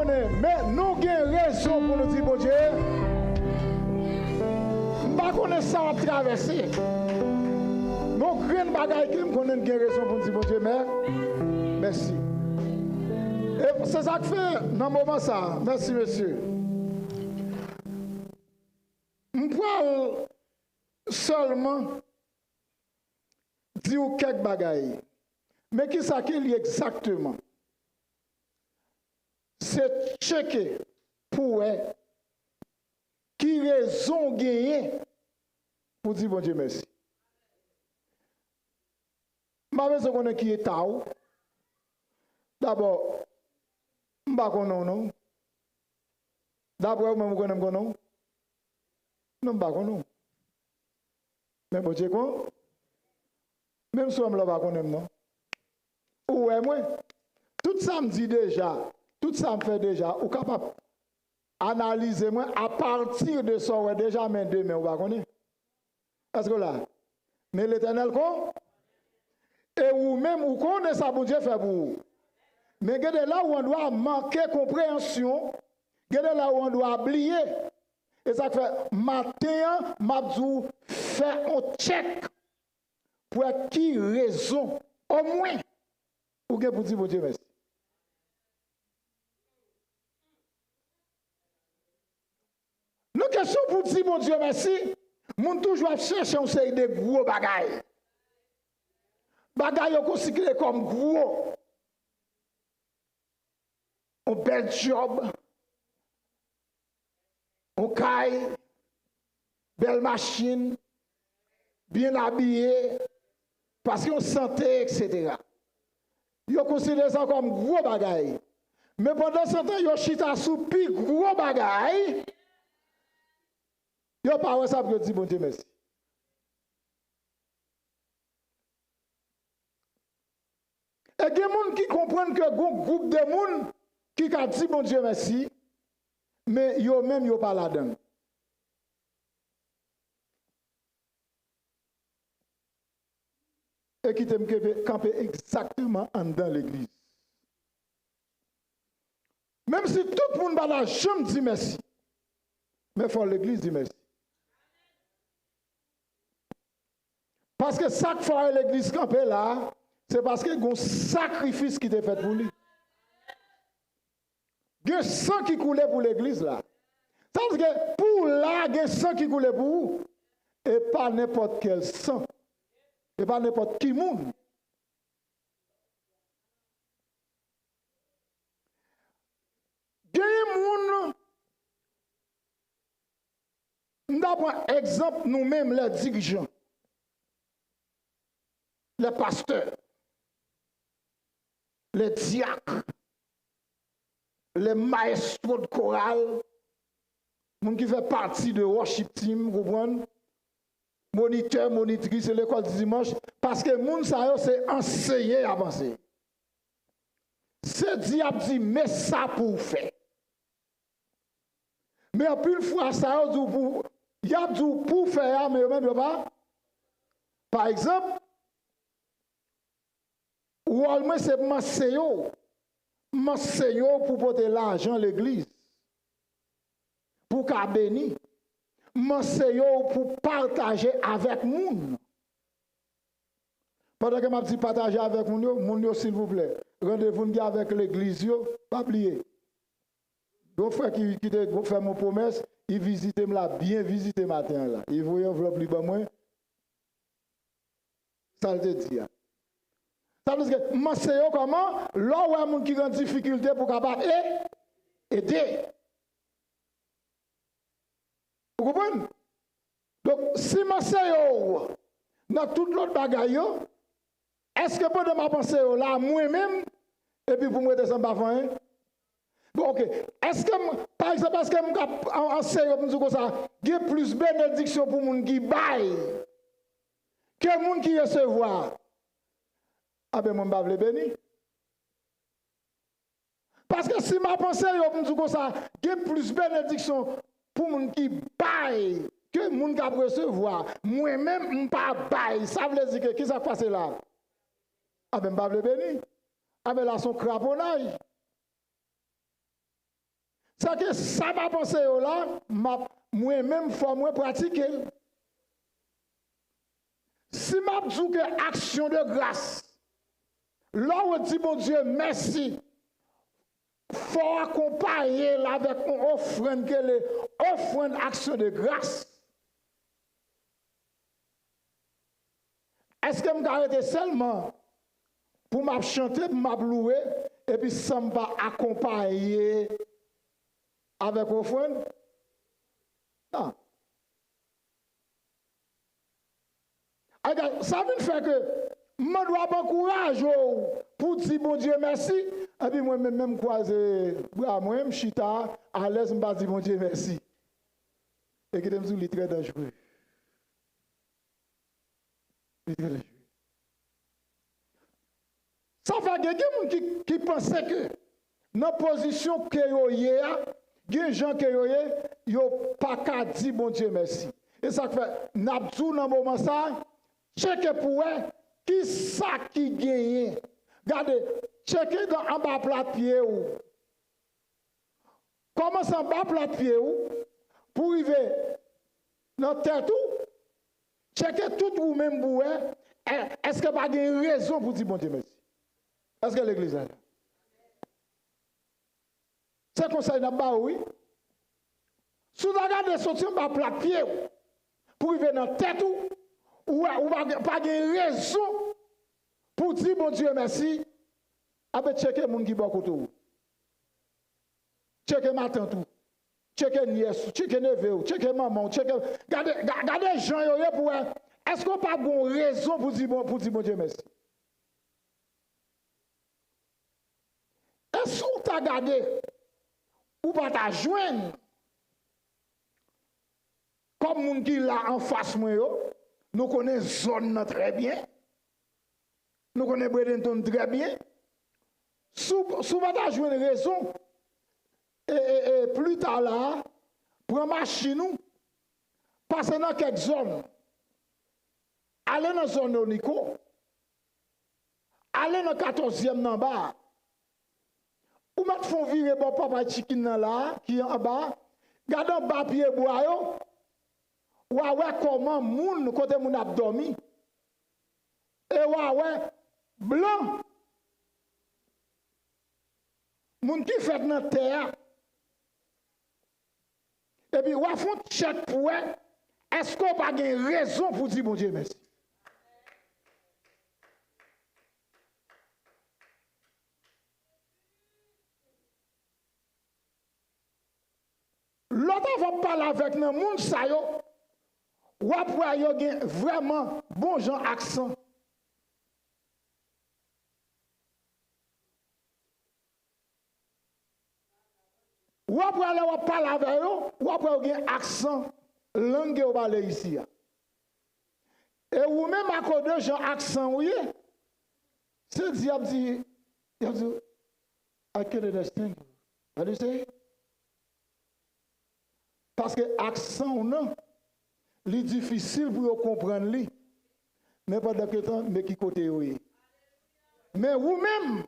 connaît, mais nous avons raison pour nous dire, bon Dieu, nous ne connaissons pas ça à traverser. Nous grandes bagailles qui nous connaissons raison pour nous dire, bon Dieu, merci. Et c'est ça que fait dans le moment ça. Merci, monsieur. Je parle seulement dire quelques bagailles. Mais qui ça qu'il y exactement? C'est checker pour qui raison gagner pour dire bon Dieu merci. Ma besoin qu'on qui est tao. D'abord, m'ba konon non. D'abord même konon konon. Non m'ba konon. Mais bon Dieu quoi? Même si on me pas konon non. Ouais moi. Tout ça me dit déjà. Tout ça me fait déjà, ou capable analyser moi à partir de ça, ouais, déjà mais demain, on va connaître. Est-ce que là, mais l'Éternel quoi? Et ou même ou connaît ça pour Dieu fait pour vous. Mais regardez là où on doit manquer compréhension, regardez là où on doit oublier. Et ça fait matin, Mabdou fait un check pour qui raison, au moins, pour que vous dites bon Dieu merci. Nous question pour dire, mon Dieu, merci. Moun toujours chercher un série de gros bagailles. Bagailles considérées comme gros. Un bel job. Un caille. Belle machine. Bien habillé. Parce qu'on santé, etc. Ils considèrent ça comme gros bagailles. Mais pendant ce temps, ils chita sous pi gros bagailles. Yo pas ça pour dire bon Dieu merci. Et il y a des gens qui comprennent que un groupe de gens qui a dit bon Dieu merci, mais yo même yo pas là-dedans. Et qui t'aime camper exactement en dans l'église. Même si tout le monde va là, je me dis merci. Mais il faut l'église dire merci. Parce que chaque fois que l'église campée là, c'est parce qu'il y a un sacrifice qui était fait pour lui. Il y a un sang qui coulait pour l'église là. Ça veut dire que pour là, il y a un sang qui coulait pour vous. Et pas n'importe quel sang. Et pas n'importe qui monde. Il y a un monde. Nous avons exemple nous-mêmes, les dirigeants. Les pasteurs, les diacres, les maestros de chorale, les gens qui font partie de worship team, vous comprenez? Moniteur, monitrice de l'école du dimanche, parce que les gens, c'est enseigner à avancer. C'est diable dit, mais ça pour faire. Mais en plus, fois, ça il y a dit pour faire, mais même pas. Par exemple, ou au moins c'est Masseyo pour porter l'argent à l'église. Pour qu'à bénir. Masseyo pour partager avec moun. Pendant que m'a dit partager avec moun s'il vous plaît. Rendez-vous avec l'église pas oublier. Donc frère qui fait mon promesse, il visite là bien visiter matin là. Il voyait enveloppe libre moi. Ça le dit. Ça veut dire que Masseyo comment? Là où il y a des gens qui ont des difficultés pour capable aider. Vous comprenez? Donc, si Masseyo dans toute l'autre bagaille, est-ce que pendant ma pensée là, moi-même, et puis pour moi descendre par fin? Bon, ok. Est-ce que, par exemple, est-ce que je enseigne comme ça, il y a plus de bénédiction pour les gens qui baillent que les gens qui recevoir? Ah ben, moi, je vais bénir. Parce que si ma pensée, il y a plus de bénédiction pour les gens qui baillent que les gens qui recevoir. Moi-même, je ne vais pas bailler. Ça veut dire que, qu'est-ce qui s'est passé là? Ah ben, je vais bénir. Ah ben, là, son craponnage. C'est que ça m'a pensé là, moi-même, faut moi pratiquer. Si m'a dit que action de grâce, là où on dit, mon Dieu, merci, faut accompagner avec une offrande, que les offrande action de grâce. Est-ce que je m'arrête seulement pour m'a chanter, pour m'a louer, et puis ça me va accompagner avec offrande? Non. Ça veut faire que je dois avoir courage pour dire bon Dieu merci. Et puis moi-même croiser, moi je suis à l'aise, je me dis bon Dieu merci. Et que je me dis très dangereux. Ça fait que des gens qui pensaient que dans la position que vous avez, des gens qui n'ont pas qu'à dire bon Dieu merci. Et ça fait, n'abdou dans le moment ça, checker pour eux, qui ça qui gagne. Regardez, checker en bas plat pied ou. Commence en bas plat pied ou, pour arriver dans la tête ou, checker tout ou même pour eux, est-ce que pas de raison pour dire bon Dieu merci? Est-ce que l'église est là? C'est conseil n'a pas oui. Si vous regardez sortir par plat pied pour arriver dans la tête ou pas de raison pour dire bon Dieu merci, avec checker les gens qui sont côté. Checker ma tante, checker nièce, checker neveu, checker maman, checker. Regardez les gens pour est-ce qu'on n'a pas de raison pour dire bon Dieu merci? Est-ce qu'on t'a gardé ou pas t'a joindre comme moun qui là en face moi nous connaissons zone très bien, nous connaissons Bradenton très bien. Sous pas t'a joindre raison et plus tard là prends machine passer dans quelques zones, aller dans la zone de Nico, aller dans 14e en bas. Ou mat font virer bon papa chicken là qui en bas, garde en bas pied bois yo. Ou ouais comment moun côté moun a dormi. Et ouais blanc. Moun qui fait dans terre. Et puis ouais font check pour est-ce qu'on pas de raison pour dire bon Dieu merci. L'autre va parler avec le monde, ça y est, ou après, il y a vraiment bon genre accent. Ou après, on va parler avec eux, ou après, il y a un accent langue ou parler ici. Et ou même à cause de genre accent, oui, c'est diable dit, I can't understand. What do you say? Parce que l'accent, non, c'est difficile pour comprendre. Mais pas de temps, mais qui côté oui. Mais vous-même,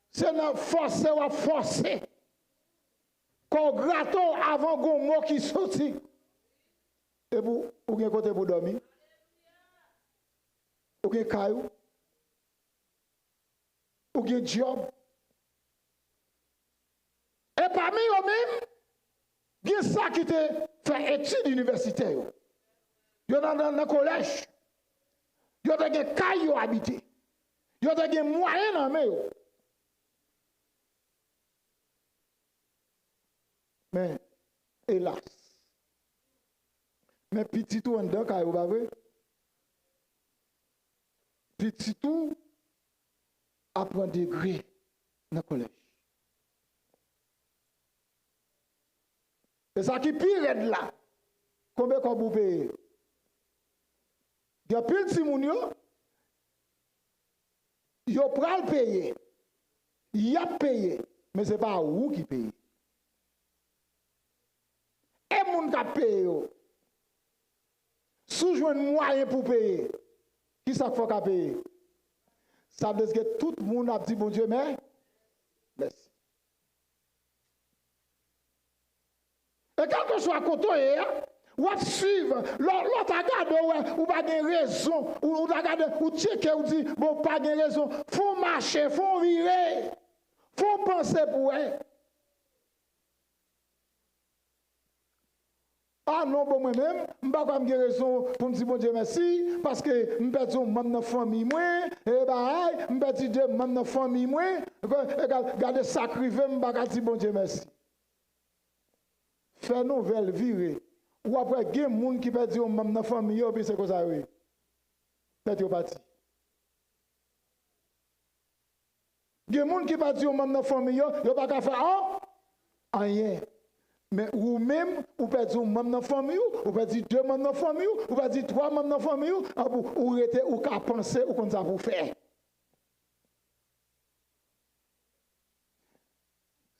c'est forcer ou forcer. Qu'on gratte avant qu'on mot qui sorti. Et vous avez côté pour dormir. Vous avez caillou. Vous avez job. Et parmi eux-mêmes, il y a ça qui te fait études universitaires. Il y a dans le collège. Il y a des cailloux habités. Il y a des moyens dans le mais, hélas. Mais petit tout en dedans, caillou, pas vrai? Petit tout apprend degré dans le collège. C'est ça qui pire là. Combien qu'on vous paye? Il y a plus de Simonio. Il a pris le payer. Il a payé. Mais ce n'est pas vous qui paye. Et moun qui paye. Sous un moyen pour payer. Qui ça faut qu'à payer? Ça veut dire que tout le monde a dit bon Dieu, mais merci. Et quel que soit côté, ou à suivre, l'autre a gardé, ou pas de raison, ou a gardé, ou checker, ou dit, bon, pas de raison, faut marcher, faut virer, faut penser pour elle. Ah non, pour moi-même, je ne vais pas me raison pour me dire bon Dieu merci, parce que je ne vais pas dire ma famille, et bah, je ne vais pas dire ma famille, regardez sacrifier, je ne vais pas dire bon Dieu merci. Faire nouvelle, virer. Ou après, il y a des gens qui peuvent dire ma famille, et puis c'est comme ça, oui. C'est parti. Il y a des gens qui peuvent dire ma famille, ils ne peuvent pas faire rien. Mais ou même, ou peut dire même dans la famille, ou peut dire deux membres dans la famille, ou peut dire trois membres dans la famille, ou rester, ou qu'à penser, ou comme ça pour faire.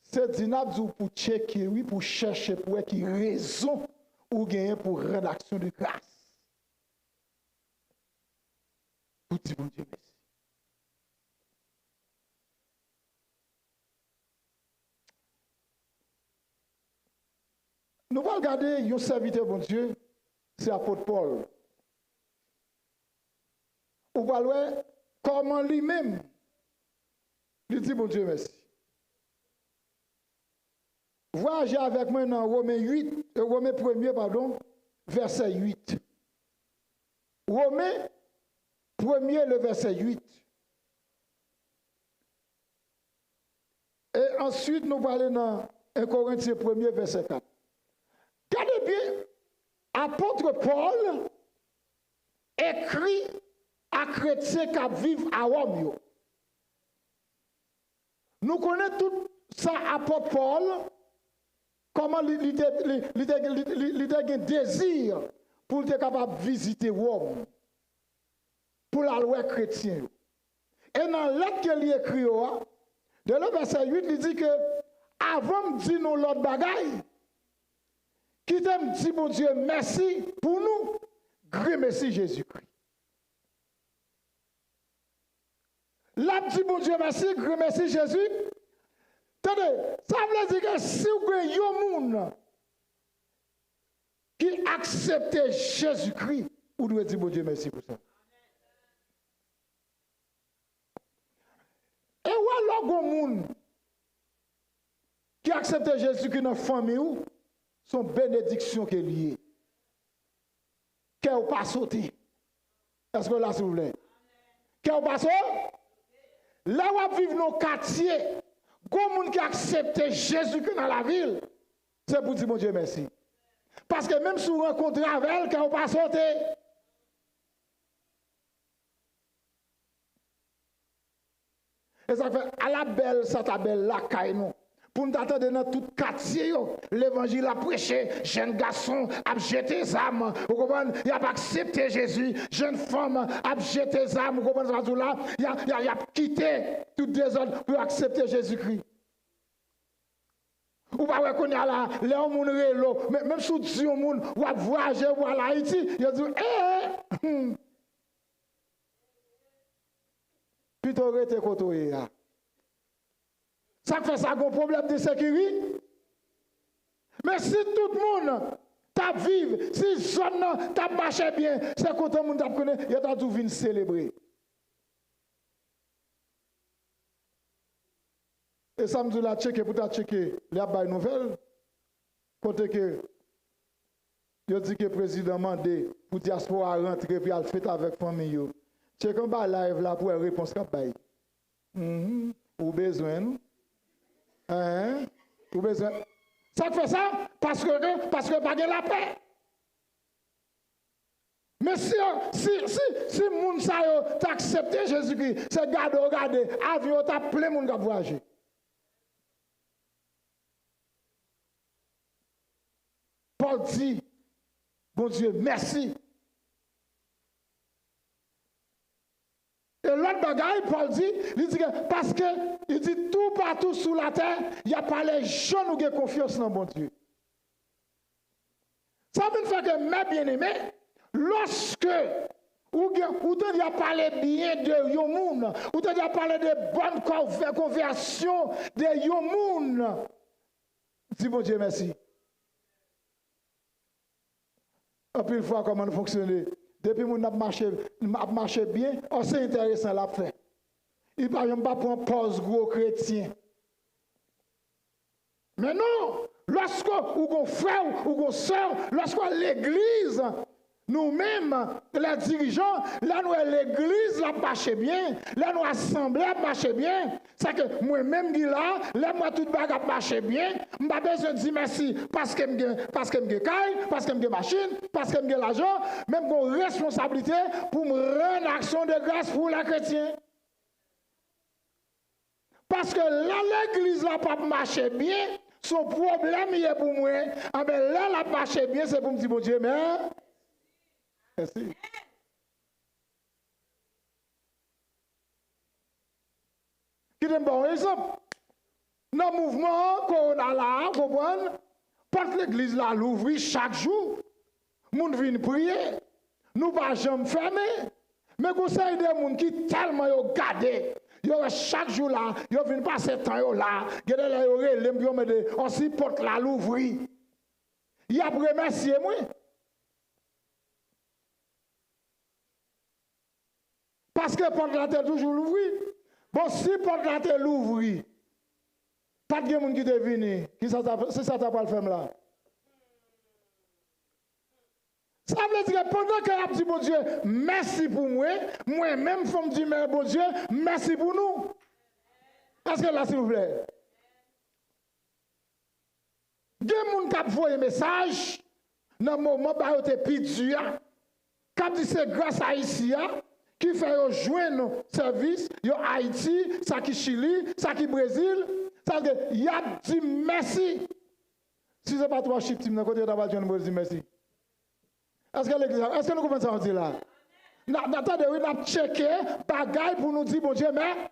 C'est dynamique pour checker, oui, pour chercher, pour qu'il y ait raison ou gagner pour rendre action de grâce. Pour dire bon Dieu merci. Nous allons regarder un serviteur, bon Dieu, c'est l'apôtre Paul. On va voir comment lui-même, lui dit, bon Dieu, merci. Voyagez avec moi dans Romains 1er, pardon, verset 8. Romains 1er, le verset 8. Et ensuite, nous allons aller dans 1 Corinthiens 1er, verset 4. Regardez bien, apôtre Paul écrit à chrétiens qui vivent à Rome. Nous connaissons tout ça, apôtre Paul, comment il a un désir pour être capable de visiter Rome, pour la loi chrétienne. Et dans la lettre qu'il écrit, de le verset 8, il dit que avant de dire nous l'autre bagaille, qui t'aime dit, mon Dieu, merci pour nous. Grand merci Jésus-Christ. Là, dit, mon Dieu, merci, grand merci Jésus. Attendez, ça veut dire que si vous avez un monde qui accepte Jésus-Christ, vous devez dire, mon Dieu, merci pour ça. Et ou alors, un monde qui accepte Jésus-Christ dans la famille, son bénédiction qui est liée. Qu'elle n'a pas sauté. Est-ce que là, s'il vous plaît? Qu'elle n'a pas sauté? Là où vivent nos quartiers, comme monde qui accepte Jésus-Christ dans la ville, c'est pour dire mon Dieu merci. Parce que même si vous rencontrez avec elle, qu'elle n'a pas sauté. Et ça fait à la belle, ça t'a belle la caille, non? Pour nous attendre dans tout quartier, l'évangile a prêché, jeune garçon a jeté les âmes, vous comprenez, il n'a pas accepté Jésus, jeune femme a jeté les âmes, vous comprenez, il a quitté toutes les autres pour accepter Jésus-Christ. Ou pas reconnaître là, les gens même si tu dis au monde, ou à voyager, ou à Haïti, il dit, plutôt rester côté là. Ça fait ça un problème de sécurité. Mais si tout le monde t'a vivre, si zone t'a marché bien, c'est quand tout le monde t'a connu, il a tout venir célébrer. Et ça me dit la checker pour ta checker les bails nouvelles. Côté que il dit que le président mandé pour diaspora rentrer puis aller fêter avec famille. Check un bail live là pour réponse qu'a bail. Ou besoin nous. Ou besoin. Ça fait ça parce que pas de la paix. Mais si moun sa yo t'a accepté Jésus-Christ, c'est garder avion t'a plein moun qui voyager. Paul dit, bon Dieu, merci. Et l'autre bagaille, Paul dit, il dit que parce que il dit tout partout sous la terre, il n'y a pas les gens qui ont confiance dans bon Dieu. Ça veut dire que mes bien-aimés, lorsque ou tu as parlé bien de Yomoun, ou tu as parlé de bonne conversion de Yomoun, dis bon Dieu merci. En plus, fois comment fonctionner. Depuis que nous marché bien, c'est intéressant la fait. Il ne peut pas prendre pause gros chrétien. Mais non, lorsque ou frère ou soeur, lorsque l'église, nous-mêmes, les dirigeants, là nous l'église la marche bien, là nous assemblée marche bien. C'est que moi-même qui là moi tout bagarre marche bien, je pas besoin de dire merci parce que je caille, parce que je machine, parce que je l'argent, même qu'on responsabilité pour me rendre action de grâce pour les chrétiens. Parce que là l'église là pas marche bien, son problème il est pour moi, mais là la marche bien, c'est pour me dire bon Dieu, mais merci. Qui donne bon exemple? Dans le mouvement qu'on a là, vous comprenez? Porte l'église là, l'ouvrir chaque jour. Moun vient prier. Nous pas jamais fermer. Mais vous savez des gens qui tellement ont gardé. Chaque jour là, ils viennent passer temps là. Ils ont aussi porte là, l'ouvrir. Il a remercié moi. Parce que porte la tête toujours l'ouvrir. Bon, si porte la tête l'ouvrir, pas de monde qui est venu. C'est ça t'as pas le faire là. Ça veut dire que pendant que la dit bon Dieu, merci pour moi, moi-même, faut me dire, mais bon Dieu, merci pour nous. Est-ce que là, s'il vous plaît? Il y a des gens qui ont envoyé un message, dans le moment où ils ont été dur, qui dit c'est grâce à ici, qui fait joindre nos services, Haïti, ça qui Chili, ça qui Brésil, ça veut dire il a dit merci. Si ce n'est pas toi, chip, tu me côté d'avoir dit merci. Est-ce que nous commençons à dire là? Attendez, oui, nous avons checké, bagaille pour nous dire, bon Dieu, mais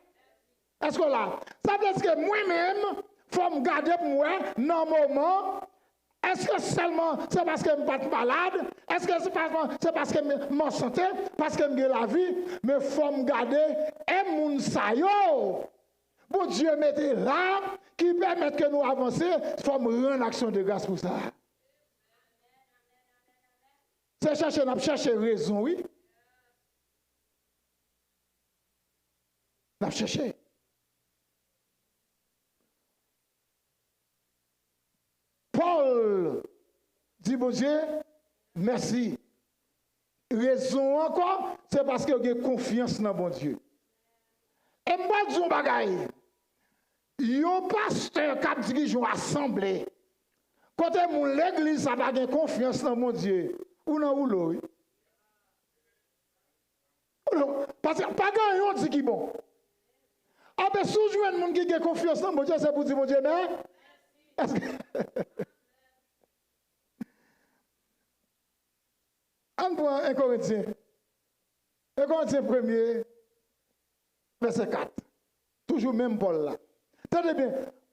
est-ce que là? Ça veut dire que moi-même, il faut me garder pour moi, dans le moment, est-ce que seulement c'est parce que je ne suis pas malade? Est-ce que c'est parce que je suis en santé? Parce que je suis la vie? Mais il faut me garder et mon sayo. Bon Dieu, mettez là, qui permet que nous avancions, il faut me rendre action de grâce pour ça. C'est chercher raison, oui. N'a cherché. Paul dit, bon Dieu, merci. Raison encore, c'est parce que j'ai confiance dans bon Dieu. Et moi, je dis un bagaille. Un pasteur qui dirige une assemblée, quand l'église a pas confiance dans mon Dieu, ou non, ou l'eau. Parce que pas grand chose dit qui bon. Ah ben, si je vois un monde qui a confiance dans mon Dieu, c'est pour dire mon Dieu, mais est-ce que. On prend 1 Corinthiens. 1 Corinthiens 1er, verset 4. Toujours même Paul là. Tenez bien.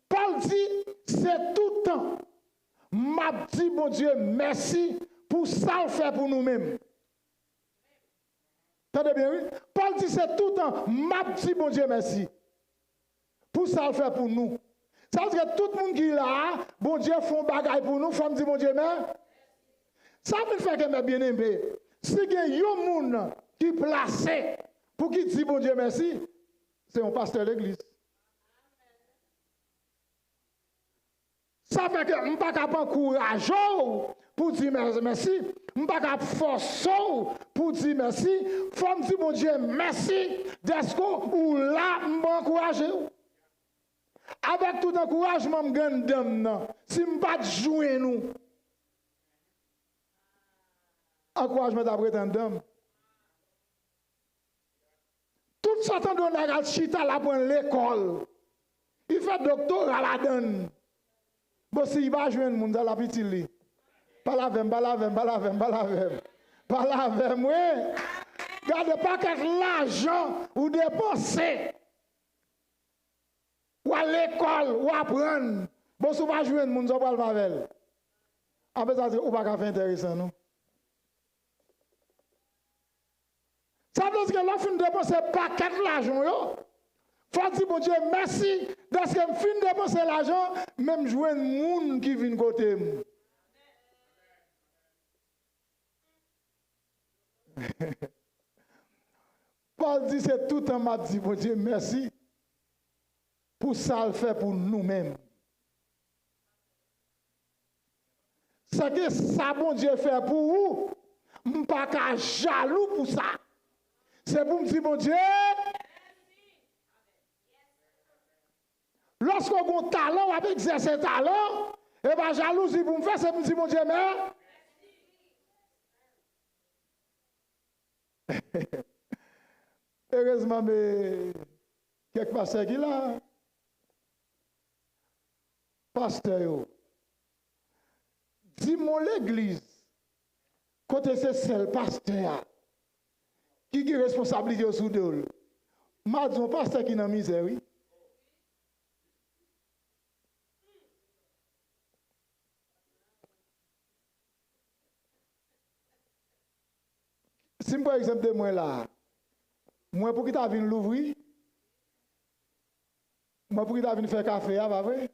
Paul dit, c'est tout le temps. M'a dit, mon Dieu, merci pour ça le faire pour nous-mêmes. Tenez bien, oui. Paul dit, c'est tout le temps. M'a dit, mon Dieu, merci. Pour ça le faire pour nous. Ça veut dire que tout le monde qui est là, bon Dieu, font bagaille pour nous, faut me dire, mon Dieu, mais. Ça veut faire que mes bien-aimés, si il y a un monde qui est placé pour qui dit bon Dieu merci, c'est un pasteur de l'église. Ça fait que je ne suis pas capable de courage pour dire merci, je ne suis pas capable de forcer pour dire merci. Il faut me dire bon Dieu merci, d'être ou là, je m'encourage. Avec tout encouragement, je gagne dame. Si je ne pas jouer nous. Encouragement d'après d'homme. Tout ça tant donne à chita la prendre l'école. Il fait doctorat la donne. Bon si il va joindre monde à la petite li. Pas la vem. Oui. Gardez pas que l'argent ou dépenser. Ou à l'école ou apprendre. Bon si va joindre monde ça pas le mavel. En fait ça ou pas faire intéressant non. Ça veut dire que l'on fin de dépenser paquet l'argent, il faut dire, bon Dieu, merci, parce que je fin de dépenser l'argent, même jouer un monde qui vient côté. Paul dit, c'est tout un m'a dit, bon Dieu, merci pour ça le fait pour nous-mêmes. C'est que ça, bon Dieu, fait pour vous, je ne suis pas jaloux pour ça. C'est pour me dire, bon Dieu, lorsqu'on a un talent, on a exercé un talent, et bien jalousie pour me faire, c'est pour me dire, bon Dieu, mais. Heureusement, mais quelques pasteurs qui là, pasteur, dis-moi l'église, côté c'est seul pasteur qui a responsabilité sous deux. M'a dit un pasteur qui est dans la misère, oui. Si par exemple de moi là, moi pour qui t'as venu l'ouvrir, moi pour qui t'as venu faire café, pas vrai?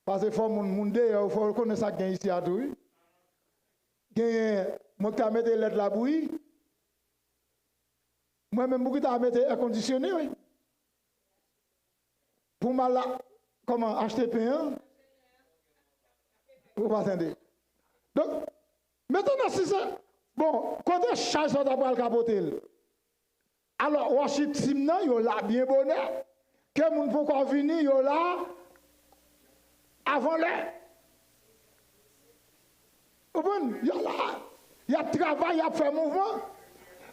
Parce que faut monde il faut reconnaître ça gagne ici à tout. Gagne moi qui t'a mettre lettre la bouillie. Moi même pour qui t'as mettre air conditionné, oui. Pour mal comment acheter pain? Vous attendez. Donc maintenant si ça bon, quand on charge ça d'abord le capoter. Alors, worship team nan yo là bien bonheur. Que moun pou kon vini yo là avant l'heure. Vous comprenez? Yo là, il y a travail, il y a fait mouvement.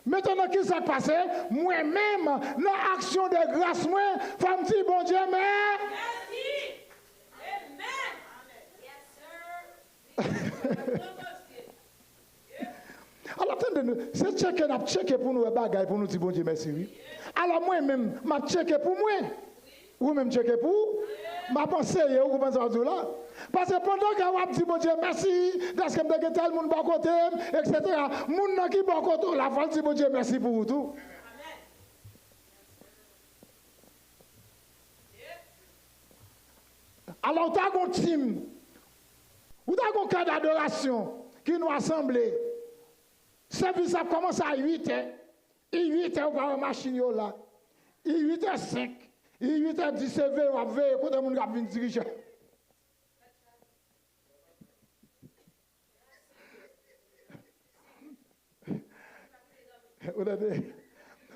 Maintenant, qu'est-ce qui s'est passé? Moi-même, dans l'action de grâce, moi, faut me dire, bon Dieu, mais. Merci. Amen. Yes, sir. Alors, attendez, c'est checker, n'a checké pour nous, bagaille, pour nous dire, bon Dieu, merci, oui. Alors, moi-même, m'a checké pour moi. Ou même checké pour. Ma pensée, vous pensez à là. Parce que pendant que vous dit, bon Dieu, merci, parce que vous avez tel monde bon côté, etc. Moun qui bon côté, la fois dit, bon Dieu, merci pour vous tout. Alors, vous avez un team, vous avez un cadre d'adoration qui nous assemble. Service a commencé à 8h. Et 8h, vous avez une machine là. Et 8h05. Et 8h10, vous avez écouté mon gars venir diriger.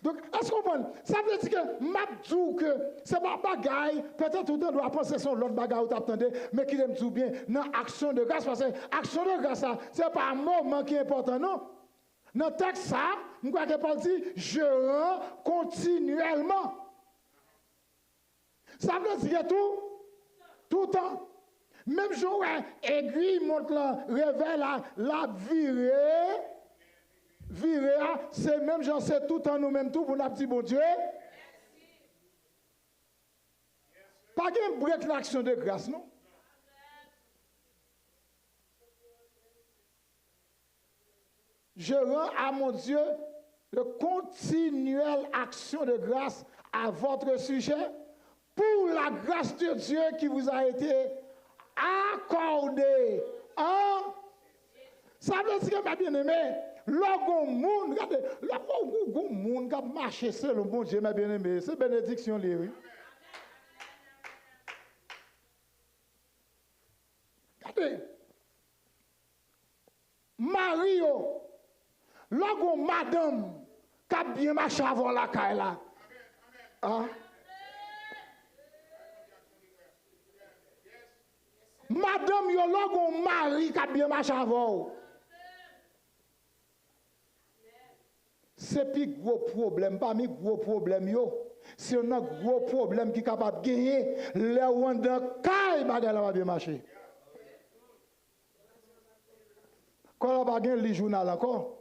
Donc, est-ce qu'on comprend? Ça veut dire que m'abdou que c'est pas bagaille, peut-être tout le temps doit penser sur l'autre bagaille où t'attendais, mais qui aime tout bien dans l'action de grâce, parce que l'action de grâce, c'est pas un moment qui est important, non? Dans le texte, ça, je crois que Paul dit, je rends continuellement. Ça veut dire tout le temps. Même jour, aiguille monte là, réveille la virée, c'est même j'en sais tout le temps nous-mêmes tout pour notre petit bon Dieu. Pas qu'un break l'action de grâce, non? Je rends à mon Dieu de continuelle action de grâce à votre sujet pour la grâce de Dieu qui vous a été accordée. Hein? Ça veut dire que, ma bien-aimée, l'orgon monde, regardez, l'orgon monde qui a marché seul, le bon Dieu, ma bien-aimée, c'est bénédiction, oui. Regardez, Mario, l'orgon madame, qui a bien marché avant la caille là. Hein? Madame, yo l'orgon mari qui a bien marché avant. C'est plus gros problème, pas mes gros problème yo. C'est un gros problème qui est capable de gagner, les Rwandais, caille, bagarre va bien marcher. Quand on va gagner le journal encore,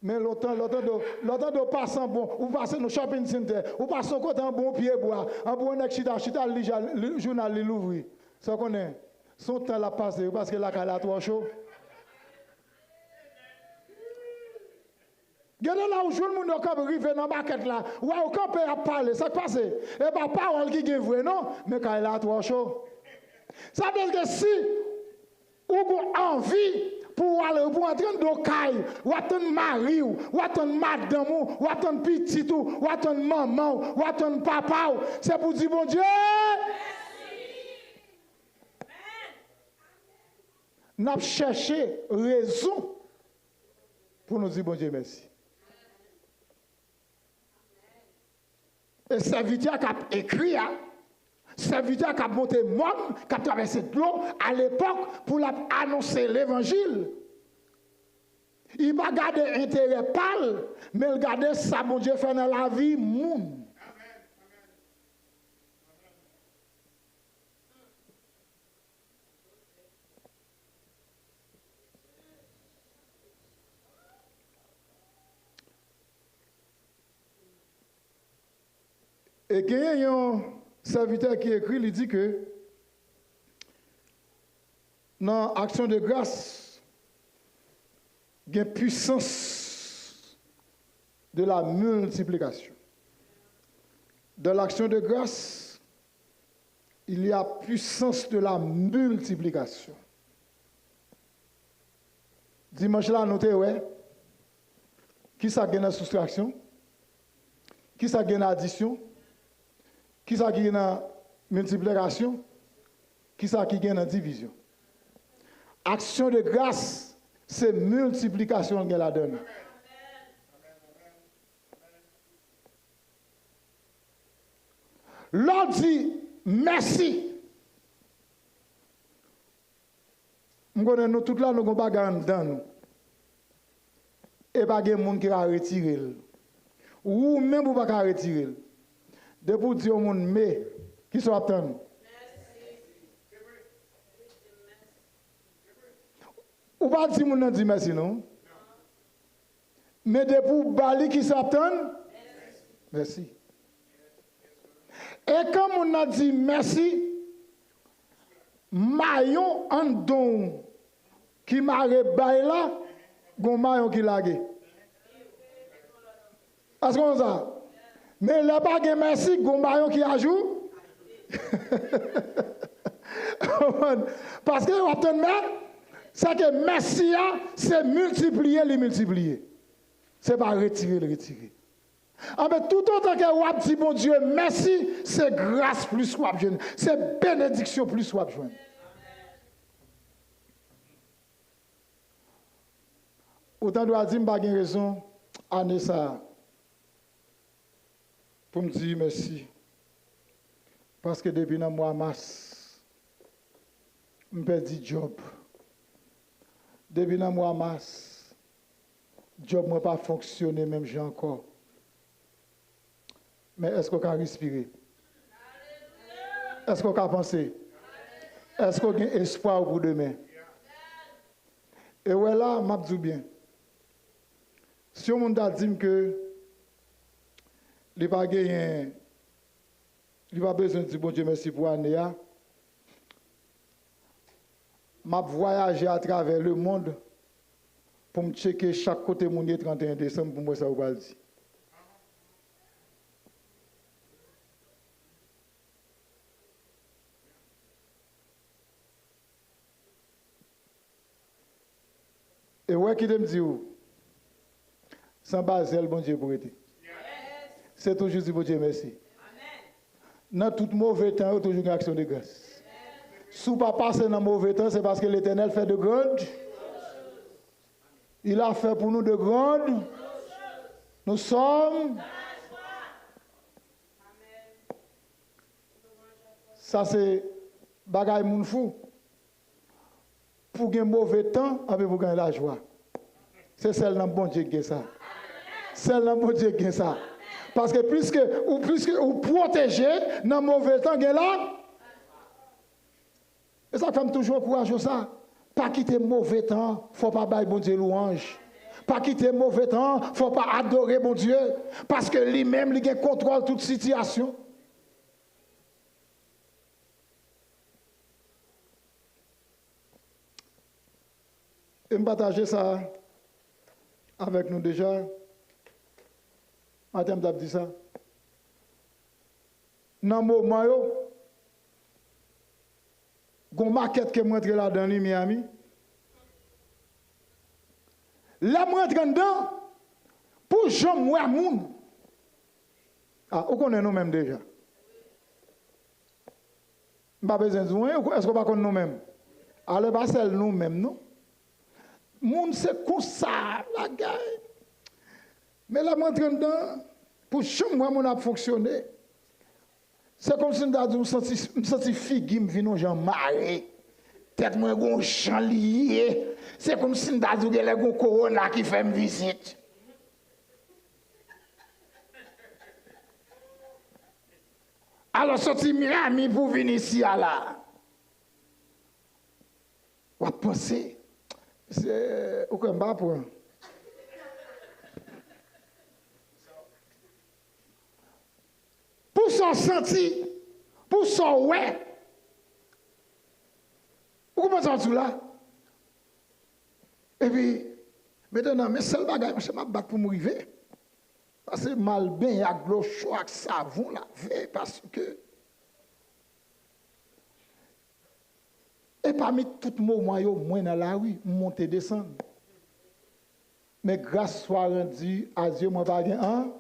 mais l'autant de passer bon, ou passer dans le shopping center, ou passer côté un bon pied bois, un bon nec chita, le journal l'ouvrir. Ça connaît. Son temps l'a passé parce que la caille a trop chaud. Regardez là où je le monde quand arrive dans la maquette là, où au camp à parler, ça passe. Et pas parole qui est vrai non, mais quand il a trop chaud. Ça veut dire que si vous avez envie pour aller pour entrer dans caille, ou attendre mari ou attendre madame ou attendre petit ou attendre maman ou attendre papa, c'est pour dire bon Dieu. N'a cherché raison pour nous dire bon Dieu merci. Et serviteur qui a écrit, serviteur qui a monté monde, qui a traversé de l'eau à l'époque pour annoncer l'évangile. Il n'a pas gardé intérêt pâle, mais il a gardé ça, bon Dieu, fait dans la vie, monde. Et il y a un serviteur qui écrit, il dit que dans l'action de grâce, il y a une puissance de la multiplication. Dans l'action de grâce, il y a puissance de la multiplication. Dimanche là, notez, ouais. Qui ça gagne la soustraction? Qui ça gagne l'addition? Qui ça qui gagne la multiplication? Qui ça qui gagne la division? Action de grâce, c'est multiplication qu'elle la donne. L'on dit merci. Nous tout là, nous avons bagarre dans nous. Et pas de monde qui a retiré. Ou même pour pas retirer. De pour dire au monde, mais, qui sont attendus. Ou pas dire mon dit merci, non? Mais de pour bali qui s'attendent, merci. Et quand on a dit merci, maillon en don qui m'a rebaillé là, gon maillon qui lague. Est-ce qu'on ça? Mais là pas de merci, gon maillon qui ajoute. Parce que c'est que merci, c'est multiplier, les multiplier. C'est pas retirer, le retirer. Ah, mais tout autant que vous dit bon Dieu, merci, c'est grâce plus vous avez, c'est bénédiction plus vous avez. Autant de dire, je n'ai pas raison, année ça, pour me dire merci. Parce que depuis le mois de mars, je perdu le job. Depuis le mois de mars, le job n'a pas fonctionné, même j'ai encore. Mais est-ce qu'on peut respirer? Est-ce qu'on peut penser? Est-ce qu'on a espoir pour demain? Et voilà, je dis bien. Si on a dit que il va gagner, il va besoin de dire bon Dieu merci pour l'année, je voyager à travers le monde pour me checker chaque côté mon 31 décembre pour moi ça va dire. Et ouais qui me dit sans baser le bon Dieu pour être. C'est toujours dire bon Dieu merci. Dans tout mauvais temps, il y a toujours une action de grâce. Si vous ne pas passer dans le mauvais temps, c'est parce que l'Éternel fait de grandes. Il a fait pour nous de grandes. Nous sommes. Ça c'est bagaille moun fou. Pour gagner mauvais temps, avec vous gagner la joie. C'est celle dans bon Dieu qui a ça. Celle dans bon Dieu qui a ça. Parce que plus que vous protégez dans mauvais temps, vous là. Et ça fait toujours courage ça. Pas quitter mauvais temps, il ne faut pas bailler bon Dieu louange. Pas quitter mauvais temps, il ne faut pas adorer bon Dieu. Parce que lui-même, il contrôle toute situation. Et me partager ça avec nous déjà. Madame t'a dit ça. Dans le moment où il y a une maquette qui est rentrée là dans Miami, Là, moi, rentre dedans, pour jamais moi, moun. Ah, on connaît nous-mêmes déjà. Pas besoin de nous, est-ce qu'on va connaître nous-mêmes? Alors, pas celle nous-mêmes, non? Moun, c'est comme ça, la gueule. Mais là, moi, rentre dedans, pour jamais moi, mon a fonctionné. C'est comme si nous me senti figue, me vino j'en marre. Tête moi gon champ lié. C'est comme si nous avons les gon corona qui fait une visite. Alors sorti Miami pour venir ici à là. On va penser c'est aucun bas pour son senti, pour son ouais. Pourquoi pas ça là? Et puis, maintenant, mais seul bagage, je m'a battre pour m'arriver. Parce que mal bien avec l'eau chaude, avec savon lavé, parce que. Et parmi tout moment, moi dans la rue, monter descendre. Mais grâce soit rendue à Dieu, moi pas bien. Hein?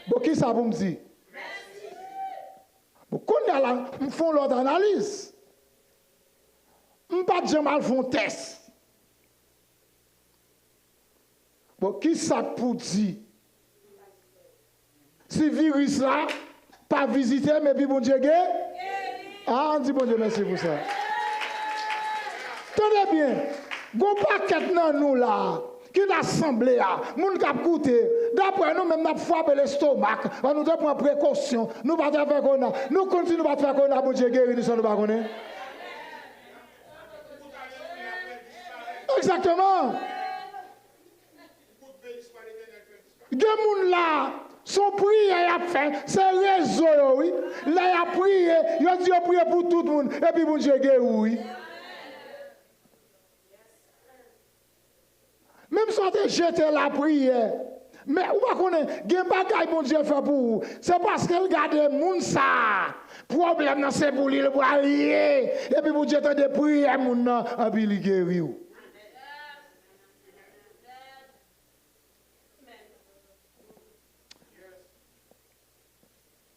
Bon, qui ça vous me dire? Bon, quand on fait l'autre analyse, on ne pas jamais faire un test. Bon, qui ça pour dire? Si le virus là, pas visiter, mais puis bon Dieu, ah, on dit bon Dieu, merci pour ça. Tenez bien, bon paquet dans nous là, qui l'assemblée là, moun k'ap goûter, d'après nous même n'a frappé l'estomac, nous devons prendre précaution, nous pas faire qu'on a, nous continuons pas faire qu'on a, bon Dieu guéri, nous sommes pas connaître. Exactement. Deux moun là, son prière a fait, c'est réseau oui. Là il a prié, il a dit prier pour tout le monde, et puis bon Dieu guéri oui. Même si on te jette la prière, mais ou pas connaître, il y a un bagage bon Dieu fait pour vous. C'est parce qu'il garde les gens ça. Problème dans c'est pour lui, pour allier. Et puis vous dites de prier, moun nan, et puis il guérit.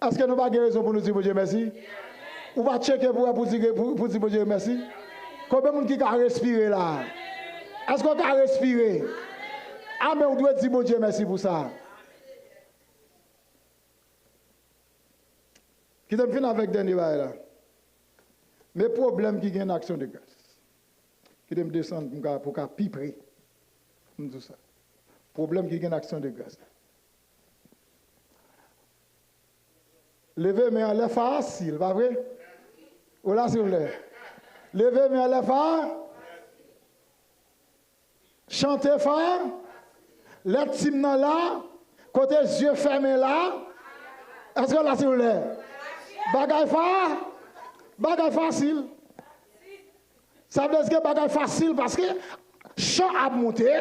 Est-ce que nous n'avons pas de raison pour nous dire bon Dieu merci? Ou pas checker pour dire bon Dieu merci? Combien de gens qui a respiré là? Est-ce qu'on a respiré? Ah, mais on doit dire bon Dieu merci pour ça. Qui te finit avec dernier là? Mais problème qui gagne action de grâce. Qui te descendre pour qu'à piper. Tout ça. Problème qui gagne action de grâce. Levez mais en l'air facile, pas vrai? Ou là s'il vous plaît. Levez mais en l'air facile. Chantez fort. Les teams là, côté yeux fermés là. Est-ce que là s'il vous plaît? Bagay fort. Bagay facile. Ça veut dire que bagay facile parce que chant à monter,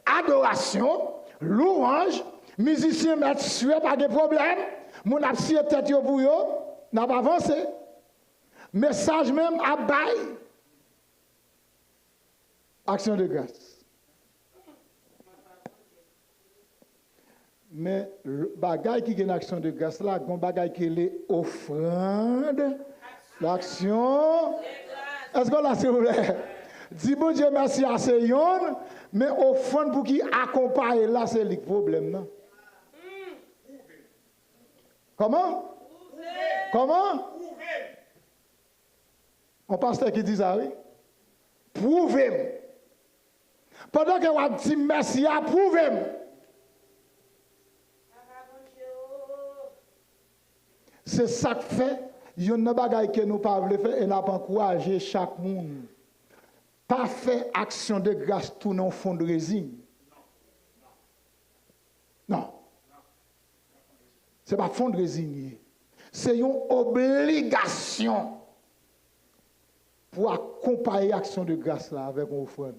adoration, louange, musicien mettre sué, pas de problème. Mon absi tête yo pour yo, n'a pas avancé. Message même à bail. Action de grâce. Mais le bagay qui est une action de grâce là, un bagay qui est offrande, l'action. Est-ce que là, s'il vous plaît? Dis bon Dieu merci à ces yon, mais offrande pour qui accompagne là, c'est le problème. Non? Comment? Comment? Un pasteur qui dit ça, oui? Prouvez. Pendant que vous dites merci, prouvez. C'est ça que fait, il y a une bagaille que nous ne pouvons pas faire et nous pas encourager chaque monde. Pas faire action de grâce tout dans le fond de résine. Non. Ce n'est pas fond de résine. C'est une obligation pour accompagner l'action de grâce là avec une offrande.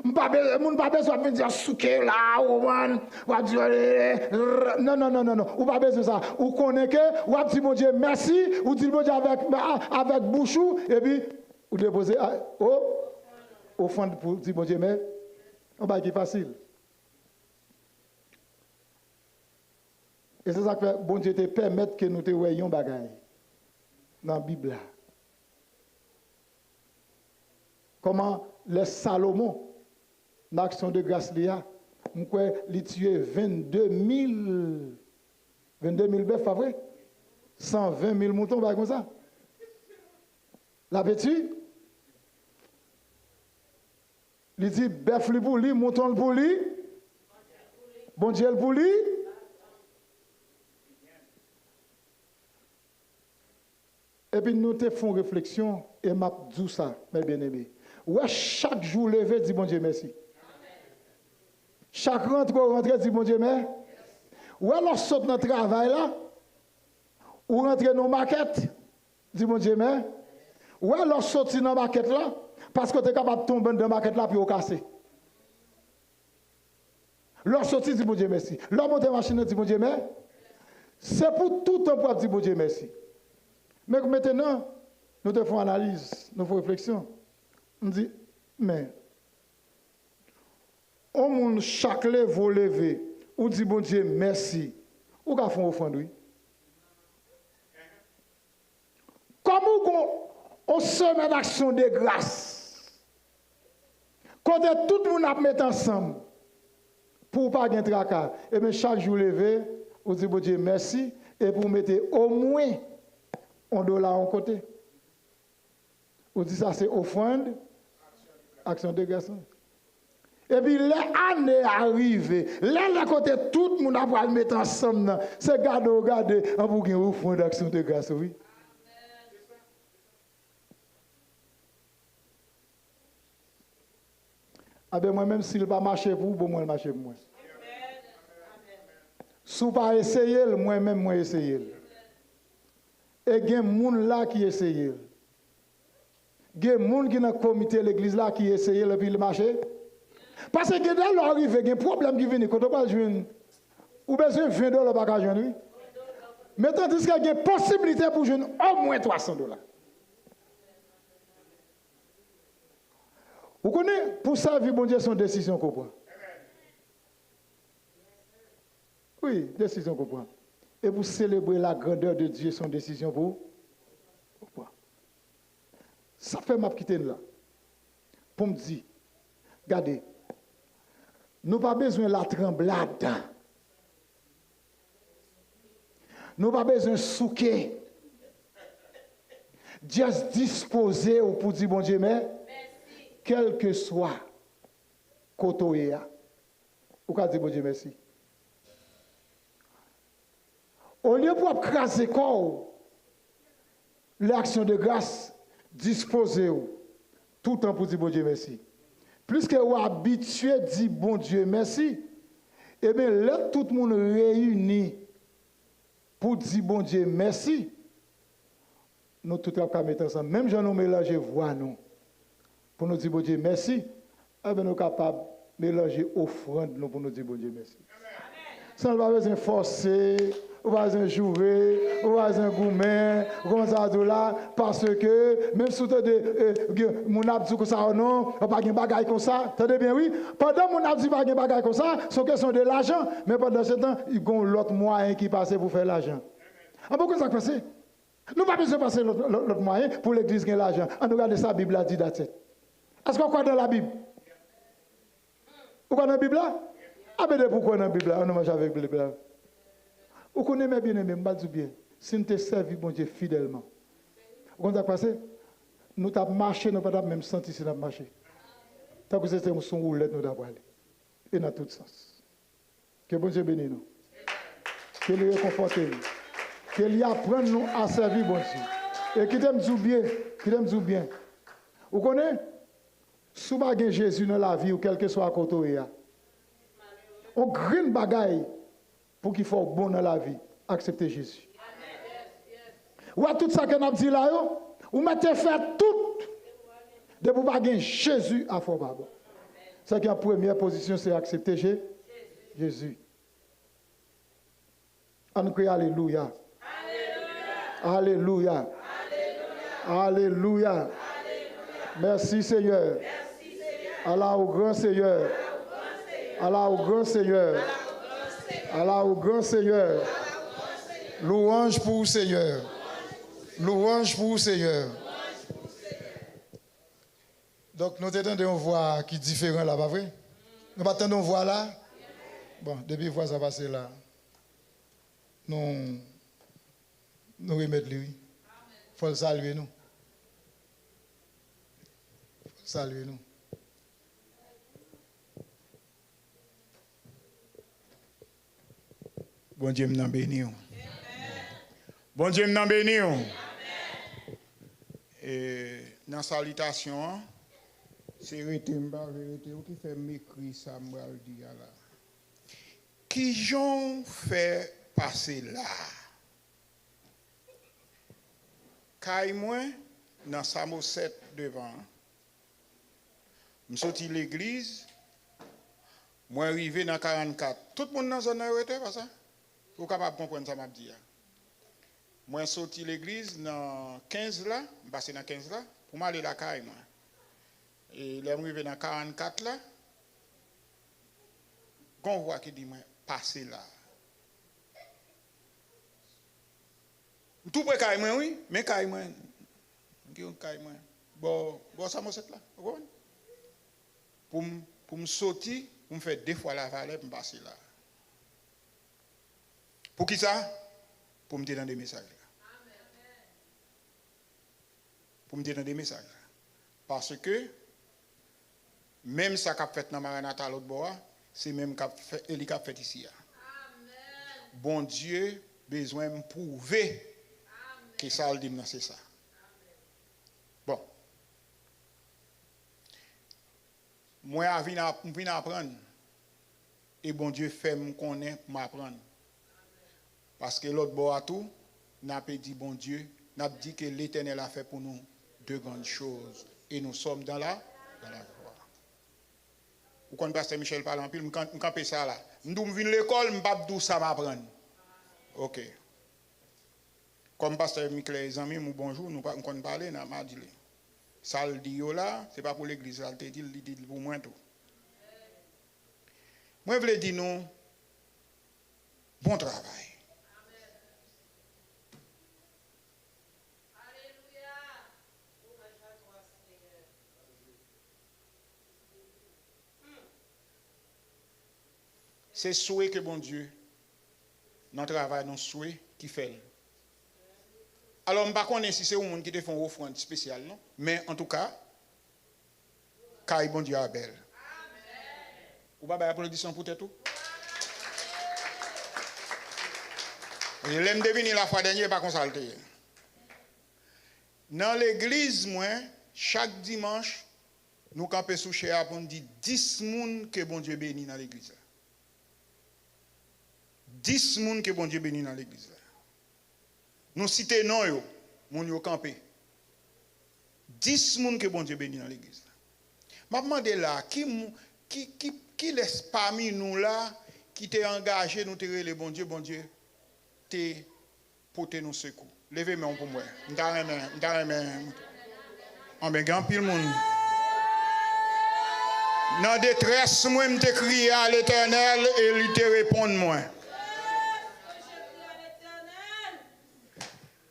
Je ne peux pas besoin de dire souké là, ou dire non, non, non, non, non, ou pas besoin de ça. Ou connaît que, ou dit mon Dieu merci, ou dit mon Dieu avec bouchou, et puis, ou déposer, oh, offrande pour dire bon Dieu, mais on va qui facile. Et c'est ça que bon Dieu te permet que nous te voyions bagaille dans la Bible là. Comment les Salomon, l'action de grâce là, il tué 22 000 bœufs, pas vrai? 120 000 moutons, pas comme ça. L'avais-tu? Il dit, bœuf pour lui, mouton pour lui, bon Dieu pour lui. Et puis nous te faisons réflexion et m'a dit ça, mes bien-aimés. Ouais, chaque jour levé, dit bon Dieu merci. Chaque rentrée, dit bon Dieu merci. Ouais, lorsque saute dans le travail là, ou rentre dans la maquette, dit bon Dieu merci. Ouais, lorsque saute dans la maquette là, parce que tu es capable de tomber dans la maquette là puis au casser. Lorsque saute, dit bon Dieu merci. Lorsque monte machine, dit bon Dieu merci. C'est pour tout un peuple, dit bon Dieu merci. Mais maintenant, nous faisons analyse, nous faisons réflexion. On dit, mais, au monde chaque levé levé, ou dit bon Dieu merci, ou qu'a fait offrande oui. Comment on se met d'action de grâce, quand tout le monde a mis ensemble, pour pas gagner tracas, et bien chaque jour levé, on dit bon Dieu merci, et pour mettre au moins $1 en côté. On dit ça c'est offrande, action de grâce. Et puis les années arrivées, les côté tout le monde a pas mettre ensemble, c'est garder en pour une offrande d'action de grâce, oui. Ah ben moi même s'il ne pas marcher pour vous, bon moi il marche pour moi. Si vous pas essayer, moi-même moi essayer. Et il y a des gens là qui essayent. Il y a des gens qui dans le comité de l'église là qui essayent et puis le marché. Parce que dans l'arrivée, il y a un problème qui vient quand on va jouer. Ou besoin de $20 par jour. Mais tandis qu'il y a une possibilité pour jouer au moins $300. Vous connaissez, pour servir bon Dieu, son décision qu'on prend. Oui, décision qu'on prend. Et pour célébrer la grandeur de Dieu, son décision pour prendre. Ça fait m'a quitter là. Pour me dire, regardez, nous n'avons pas besoin de la tremblade. Nous n'avons pas besoin de souquer. Juste disposer pour dire bon Dieu, mais quel que soit côté, vous pouvez dire bon Dieu merci. Au lieu pour craser corps, l'action de grâce, disposer tout le temps pour dire bon Dieu merci. Plus que vous habitué à dire bon Dieu merci, eh bien là tout le monde réuni pour dire bon Dieu merci, nous tout le monde mettre ensemble. Même si nous mélanger voix nous, pour nous dire bon Dieu merci, eh bien nous sommes capables de mélanger offrande nous pour nous dire bon Dieu merci. Sans pas besoin de forcer, ou pas besoin de jouer, ou pas besoin de gourmet, comme ça là, parce que même si mon abdi comme ça ou non, pas de bagaille comme ça, attendez bien oui, pendant mon abdi pas de bagaille comme ça, c'est question de l'argent, mais pendant ce temps, il y a l'autre moyen qui passe pour faire l'argent. Ah pourquoi ça passe? Nous pas besoin de passer l'autre moyen pour l'église gagner l'argent. On regarde ça, la Bible a dit d'attitude. Est-ce qu'on croit dans la Bible? Vous croyez dans la Bible là? Ah ben pourquoi dans la Bible là? On mange avec la Bible là. Vous connaissez bien aimé, je dis bien, si nous te servi bon Dieu fidèlement. Vous comprenez ce qui passe? Nous avons marché, nous n'avons pas même senti si nous avons marché. Tant que c'était son roulette, nous avons allé. Et dans tout sens. Que bon Dieu bénisse nous. Qu'il lui réconforte nous. Qu'il y apprenne nous à servir bon Dieu. Et qu'il t'aime bien. Vous connaissez? Si vous avez Jésus dans la vie, ou quel que soit à côté, on grille bagaille pour qu'il soit bon dans la vie. Acceptez Jésus. Ou à tout ça que nous avons dit là, vous mettez fait tout de vous pas Jésus à fond. Ça qui est en première position, c'est accepter Jésus. On crie Alléluia. Alléluia. Alléluia. Merci Seigneur. Allah au grand Seigneur. Allah au grand Seigneur. Allah au grand Seigneur. Louange pour le Seigneur. Louange pour le Seigneur. Donc nous attendons une voix qui est différente là, pas vrai? Nous attendons une voix là. Bon, depuis voix ça passe là. Nous remettons lui. Il faut le saluer nous. Saluer nous. Bon Dieu m'en bénit. Bon Dieu m'en bénit. Et dans la salutation, c'est vérité qui fait m'écrire ça, me dire là. Qui j'en fait passer là? Quand moi, dans Samo 7 devant, je suis sorti de l'église, je suis arrivé dans 44. Tout le monde dans la zone était pas ça? Vous êtes capable de comprendre ça, m'a dit. Moi, je suis sorti de l'église dans 15 là, je suis passé dans 15 là, pour m'aller à la caille. Et je suis arrivé dans 44 là, on voit qui dit, passer là. Tout près caille moi, oui, mais caille moi. Bon, ça m'a fait là. Pour me sortir, pour me faire 2 fois la vallée, pour me passer là. Pour qui ça? Pour me dire dans des messages. Pour me dire dans des messages. Parce que, même ça qu'a fait dans Maranatha l'autre bois, c'est même ce qu'a fait ici. Bon Dieu, besoin de me prouver que ça le dit, c'est ça. Bon. Moi, je viens apprendre. Et bon Dieu fait me connaître pour m'apprendre. Parce que l'autre bois tout, n'a pas dit bon Dieu, n'a dit que l'Éternel a fait pour nous 2 grandes choses. Et nous sommes dans la voie. Vous connaissez Pasteur Michel parle en pile, je campe ça là. Je viens à l'école, je ne sais pas d'où ça m'apprendre. Ok. Comme Pasteur Michel et les amis, bonjour, nous connaissons parler, nous avons dit. Ça le dit là, ce n'est pas pour l'église, ça le dit pour moi tout. Moi, je voulais dire nous, bon travail. C'est souhait que bon Dieu, notre travail, notre souhait qui fait. Alors, je ne sais pas si c'est un monde qui te fait une offrande spéciale, non? Mais en tout cas, car bon Dieu est belle. Vous ne pouvez pas applaudissements pour tout? Je l'aime deviner la fois dernière, pas consulter. Dans l'église, moi, chaque dimanche, nous campons sous chez pour dire 10 personnes que bon Dieu bénit dans l'église. 10 personnes que bon Dieu bénit dans l'église. Nous citons non, moun yo campé. 10 personnes que bon Dieu bénit dans l'église. Je me demande là, qui laisse parmi nous là, qui t'est engagé, nous tirer le bon Dieu, t'es porté nos secours. Levez-moi pour moi. On me grand pile monde. Dans détresse, moi, je te crié à l'Éternel et il te répond moi.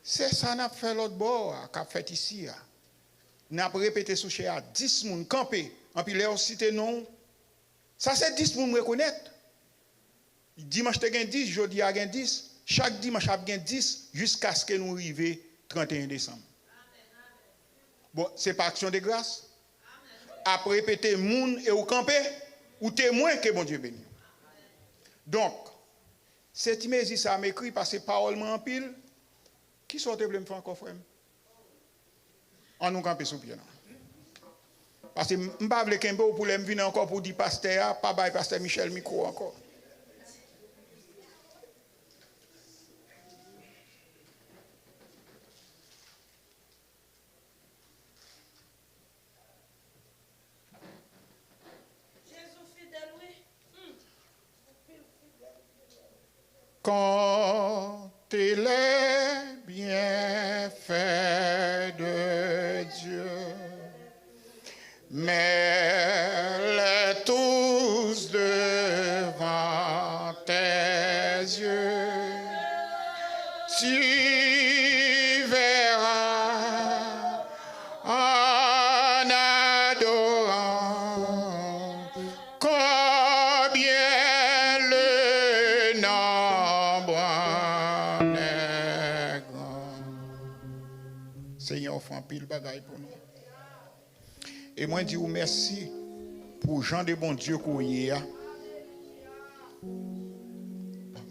C'est ça qu'on a fait l'autre bord, qu'on a fait ici. On a répété sous chez 10 personnes campés. En puis, là, cité non. Ça, c'est 10 pour me reconnaître. Dimanche, tu as 10, jeudi, tu as 10. Chaque dimanche, tu as 10 jusqu'à ce que nous arrivions 31 décembre. Bon, c'est pas action de grâce. Après répéter moun et au camper, ou témoin que bon Dieu bénit. Donc, cette image, ça m'écrit parce que parole en pile. Qui sont les problèmes encore, frère? On nous campe sous pied. Parce que je ne veux pas pour les venir encore pour dire pasteur, pas bail pasteur Michel micro encore. Quand les bienfaits de Dieu, mais tu verras en adorant combien le nombre en est grand. Seigneur, fait un pile bagaille pour nous. Et moi, je dis merci pour Jean de bon Dieu qu'on y a.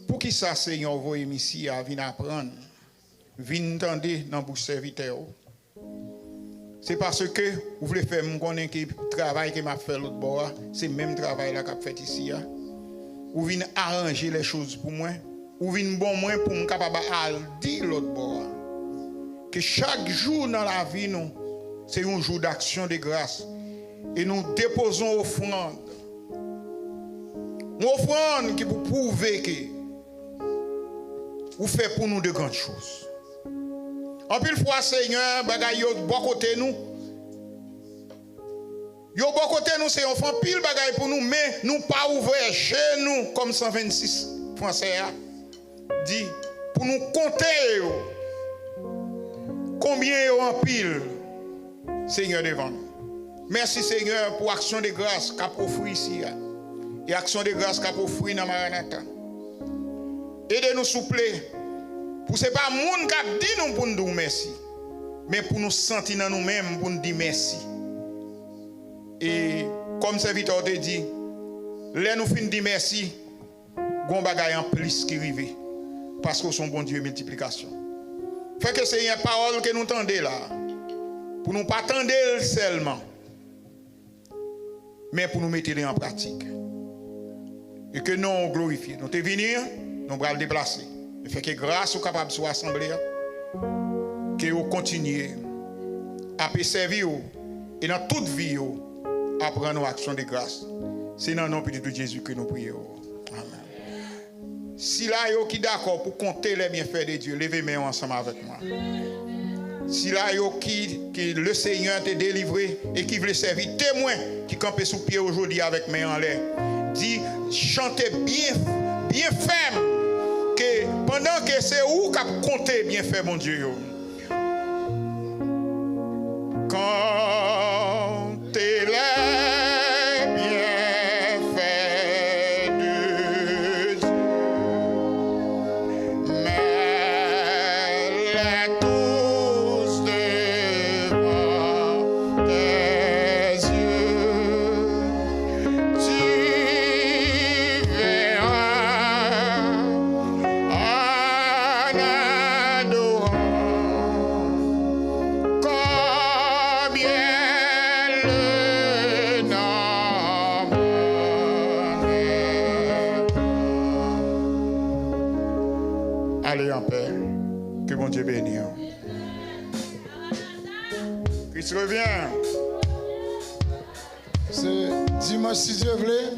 Pour qui ça, Seigneur, vous ici à venir apprendre, venir entendre dans bouche serviteur. C'est parce que vous voulez faire mon connaître que le travail que m'a fait l'autre bord, c'est le même travail là qu'a fait ici. Vous venez arranger les choses pour moi, vous venez bon moi pour me capable de dire l'autre bord. Que chaque jour dans la vie nous, c'est un jour d'action de grâce et nous déposons offrande. Une offrande qui vous prouve que vous faites pour nous de grandes choses. En pile fois, Seigneur, bagay yo bon côté nous. Yo bon côté nous, c'est un pile bagay pour nous, mais nous pas ouvrir chez nous comme 126 Français dit pour nous compter yo. Combien yo en pile, Seigneur devant nous. Merci Seigneur pour action de grâce qu'a offert ici. Et action de grâce qu'a offert dans Maranatha. Aidez-nous s'il vous plaît. Pour ce n'est pas monde qui dit nous pour nous dire merci. Mais pour nous sentir dans nous-mêmes pour nous dire merci. Et comme serviteur te dit, là nous finissons de dire merci. Gon bagay en plus qui arrive. Parce que son bon Dieu multiplication. Fait que c'est une parole que nous entendons là. Pour nous pas attendre seulement. Mais pour nous mettre en pratique. Et que nous on glorifie. Nous te venir, nous allons le déplacer. Et fait que grâce aux capables de s'assembler, que vous continuez à servir et dans toute vie à prendre nos actions de grâce. C'est dans le nom de Jésus que nous prions. Amen. Si là yo qui d'accord pour compter les bienfaits de Dieu, levez-moi ensemble avec moi. Si là yo qui le Seigneur t'a délivré et qui veut servir témoin qui campait sous pied aujourd'hui avec main en l'air, dit chantez bien ferme que pendant que c'est où qu'a compté bien fait mon Dieu. Comptez les bienfaits de Dieu, mets-les tous devant tes yeux, tu verras en adorant combien le nombre est. Allez en paix. Que bon Dieu bénisse. Christ revient. C'est dimanche si Dieu veut.